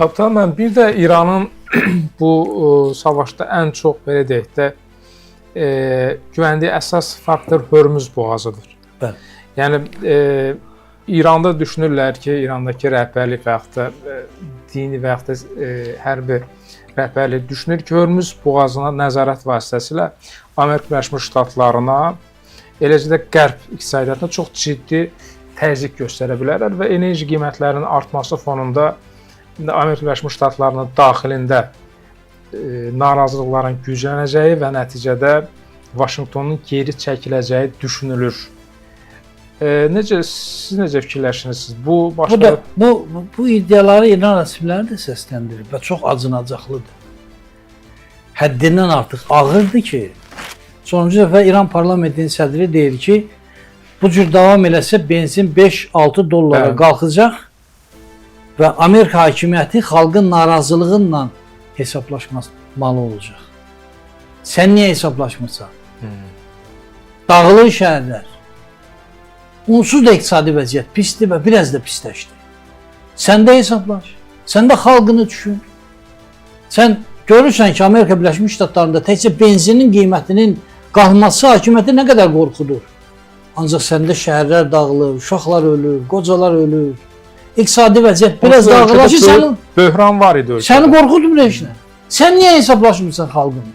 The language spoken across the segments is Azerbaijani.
Abdullah müəllim, bir də İranın bu savaşda ən çox belə deyək də güvəndiyi əsas faktor Hörmüz boğazıdır. Bəli. Yəni İranda düşünürlər ki, İrandakı rəhbərlik və yaxud da dini və yaxud da hərbi rəhbərlik düşünür ki, Hörmüz boğazına nəzarət vasitəsilə Amerika Birləşmiş Ştatlarına, eləcə də Qərb iqtisadiyyatına çox ciddi təzyiq göstərə bilərlər və enerji qiymətlərinin artması fonunda Amerika Birləşmiş Ştatlarının daxilində narazılıqların güclənəcəyi və nəticədə Vaşinqtonun geri çəkiləcəyi düşünülür. Siz necə fikirləşirsiniz? Bu iddiaları İran rəsmiləri də səsləndirir və çox acınacaqlıdır. Həddindən artıq ağırdır ki, sonuncu dəfə İran parlamentinin sədri deyir ki, bu cür davam eləsə benzin 5-6 dollara qalxacaq və Amerika hakimiyyəti xalqın narazılığıyla hesablaşmalı olacaq. Sən niyə hesablaşmırsan? Dağılır şəhərlər. Onsuz da iqtisadi vəziyyət pisdir və biraz da pisləşdi. Sən də hesaplaş. Sən də xalqını düşün. Sən görürsən ki, Amerika Birləşmiş Ştatlarında təkcə benzinin qiymətinin qalxması hakimiyyəti nə qədər qorxudur. Ancaq səndə şəhərlər dağılır, uşaqlar ölür, qocalar ölür. İqtisadi vəziyyət biraz dağılır. Sənin böhran var idi ölkədə. Səni qorxutmur heç nə. Sən niyə hesablaşmırsan xalqını?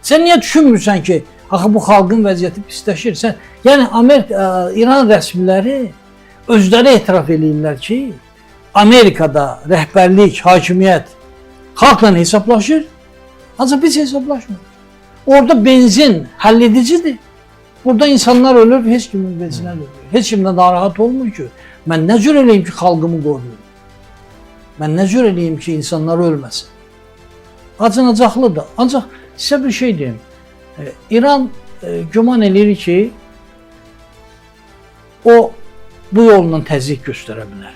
Sən niyə düşünmürsən ki, axı bu xalqın vəziyyəti pisləşir? Yəni İran rəsmiləri özləri etiraf edirlər ki, Amerikada rəhbərlik, hakimiyyət xalqla hesablaşır, ancaq biz hesablaşmırıq. Orada benzin həlledicidir. Burada insanlar ölür, heç kimin benzinə ölür. Heç kimdən narahat olmur ki, mən nə cür eləyim ki, xalqımı qoruyum? Mən nə cür eləyim ki, insanlar ölməsin? Acınacaqlıdır. Ancaq sizə bir şey deyim. İran güman eləyir ki, o bu yolla təzyiq göstərə bilər.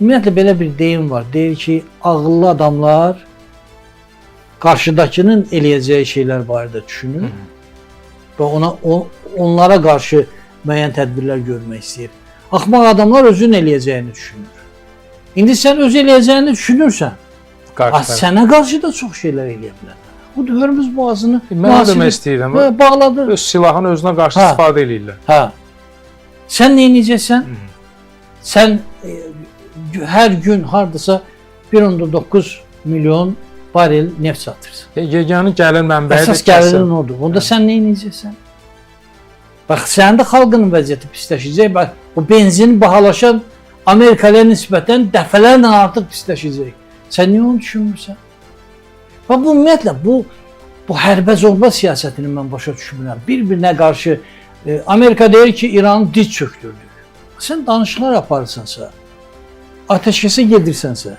Ümumiyyətlə belə bir deyim var. Deyir ki, ağıllı adamlar qarşıdakının eləyəcəyi şeylər barədə düşünür və onlara qarşı müəyyən tədbirlər görmək istəyir. Axmaq adamlar özün eləyəcəyini düşünür. İndi sən öz eləyəcəyini düşünürsən, sənə qarşı da çox şeylər eləyə bilər. Bu da Hörmüz boğazını bağladı. Öz silahını özünə qarşı istifadə edirlər. Sən nə edəcəksən? Sən hər gün hardasa 1.9 milyon barel neft satırsan. Yeganə gəlir mənbəyi əsas gəlirin odur. Onda sən nə edəcəksən? Bax, sənin də xalqının vəziyyəti pisləşəcək. Bax, o benzin bahalaşan Amerikaya nisbətən dəfələrlə artıq pisləşəcək. Sən niyə onu düşünmürsən? Və bu ümumiyyətlə, bu hərbə zorba siyasətini mən başa düşmürəm. Bir-birinə qarşı Amerika deyir ki, İranı diz çöktürdük. Sən danışıqlar aparırsansa, ateşkəsə gedirsənsə,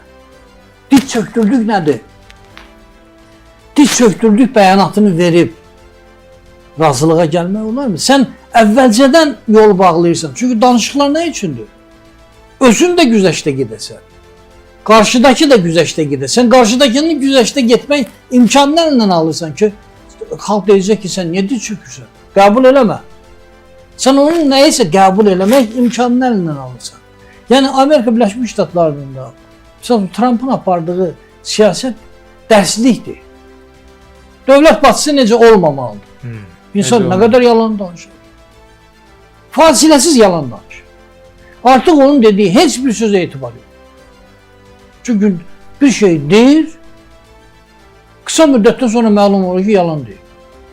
diz çöktürdük nədir? Diz çöktürdük bəyanatını verib razılığa gəlmək olarmı? Sən əvvəlcədən yol bağlayırsan. Çünki danışıqlar nə üçündür? Özün də güzəştə gedəsən. Qarşıdakı da güzəştə gedəsən. Qarşıdakının güzəştə getmək imkanlarla alırsan ki, xalq deyəcək ki, sən niyə diz çökürsən? Qəbul eləmə. Sən onun nəyisə qəbul eləmək imkanlarla alırsan. Yəni, Amerika Birləşmiş Ştatlarında Trump'ın apardığı siyasət dərslikdir. Dövlət başçısı necə olmamalıdır? İnsan nə qədər yalan danışır. Fasiləsiz yalan danışır. Artıq onun dediyi heç bir sözə etibar yox. Çünki bir şey deyir, qısa müddətdən sonra məlum olur ki, yalan deyir.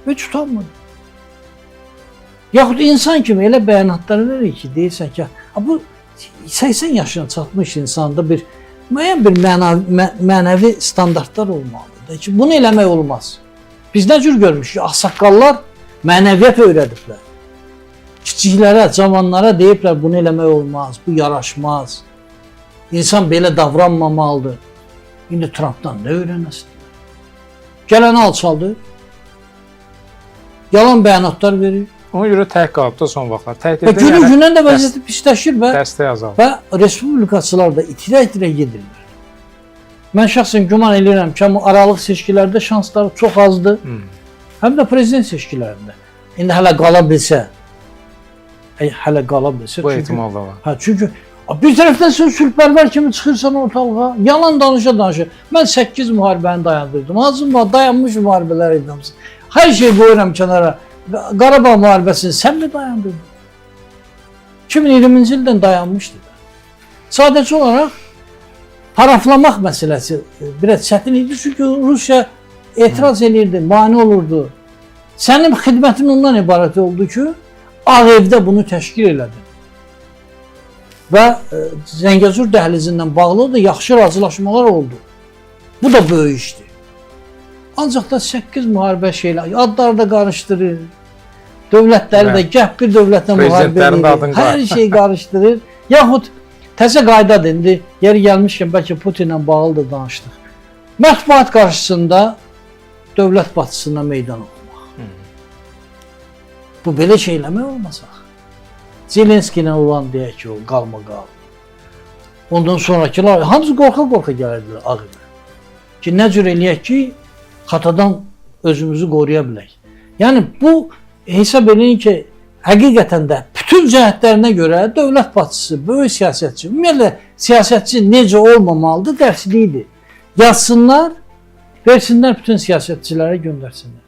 Heç utanmır. Yaxud insan kimi elə bəyanatlar verir ki, deyirsən ki, bu 80 yaşına çatmış insanda bir müəyyən bir mənəvi standartlar olmalıdır ki, bunu eləmək olmaz. Biz nə cür görmüşük? Ağsaqqallar mənəviyyət öyrədiblər. Kiçiklərə, cavanlara deyiblər, bunu eləmək olmaz, bu yaraşmaz. İnsan belə davranmamalıdır. İndi Trump'dan nə öyrənəsin? Gələni alçaldır. Yalan bəyanatlar verir. Ona görə tək qalıb da son vaxtlar. Və günü-gündən də vəziyyəti pisləşir və respublikaçılar da itirə-itirə gedirlər. Mən şəxsən güman edirəm ki, aralıq seçkilərdə şansları çox azdır. Həm də prezident seçkilərində. İndi hələ qala bilsə, bu ehtimal da var. Çünki Bir tərəfdən sən sülhpərvər kimi çıxırsan ortalığa, yalan danışa. Mən 8 müharibəni dayandırdım. Azım dayanmış müharibələr edim. Hər şey qoyuram kənara. Qarabağ müharibəsini sən mi dayandırdın? 2020-ci ildən dayanmışdı. Sadəcə olaraq paraflamaq məsələsi biraz çətin idi, çünki Rusiya etiraz edirdi, mane olurdu. Sənin xidmətin ondan ibarət oldu ki, Ağ Evdə bunu təşkil elədin. Və Zəngəzur dəhlizindən bağlı da yaxşı razılaşmalar oldu. Bu da böyük işdir. Ancaq da 8 müharibə şeylər, adları da qarışdırır. Dövlətləri də gəh bir dövlətlə müharibə edir. Hər şey qarışdırır. Yaxud təzə qaydadır. İndi yeri gəlmişkən bəlkə Putinlə bağlı da danışdıq. Mətbuat qarşısında dövlət başçısına meydan oxumaq. Bu belə şey eləmək olmasaq. Zelenski ilə olan deyək ki, o qalma-qal. Ondan sonrakılar hamısı qorxa-qorxa gəlirdilər Ağ Evə. Ki, nə cür eləyək ki, xatadan özümüzü qoruya bilək. Yəni, bu hesab edin ki, həqiqətən də bütün cəhətlərinə görə dövlət başçısı, böyük siyasətçi, ümumiyyətlə siyasətçi necə olmamalıdır, dərsliyidir. Yazsınlar, versinlər bütün siyasətçilərə göndərsinlər.